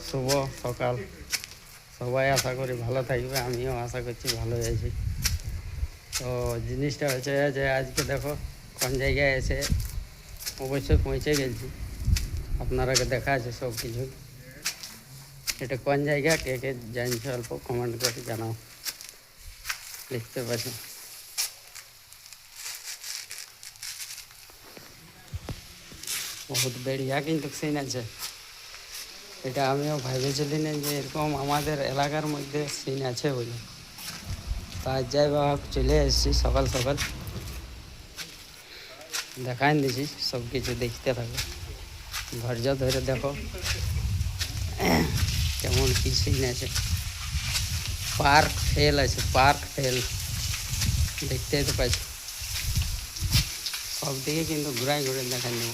শুভ সকাল। সবাই আশা করি ভালো থাকবে, আমিও আশা করছি ভালোই আছি। তো জিনিসটা হচ্ছে যে আজকে দেখো কোন জায়গায় এসে অবশ্যই পৌঁছে গেছি, আপনারাকে দেখা আছে সব কিছু। এটা কোন জায়গা কে কে জানছো অল্প কমেন্ট করে জানাও, লিখতে পারছো। বহুত বেড়িয়া কিন্তু সিন আছে, এটা আমিও ভেবেছিলি না যে এরকম আমাদের এলাকার মধ্যে সিন আছে বলে। তার যাই বা চলে এসেছি সকাল সকাল, দেখাই দিছি সব কিছু, দেখতে থাকো, ধৈর্য ধরে দেখো কেমন কি সিন আছে। পার্ক ফেল আছে, পার্ক ফেল, দেখতেই তো পাচ্ছি। সব দিকে কিন্তু ঘুরাই ঘুরে দেখা নেব।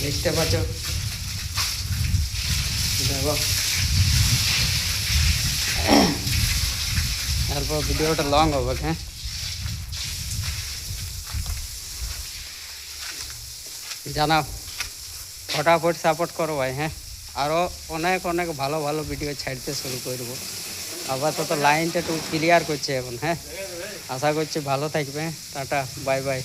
দেখতে পাচ্ছ, দেখো তারপর ভিডিওটা লং হবে। হ্যাঁ, জানাও, ফটাফট সাপোর্ট করো ভাই। হ্যাঁ, আরও অনেক অনেক ভালো ভালো ভিডিও ছাড়তে শুরু করবো। আপাতত লাইনটা একটু ক্লিয়ার করছে এখন। হ্যাঁ, আশা করছি ভালো থাকবে। Tata, bye bye.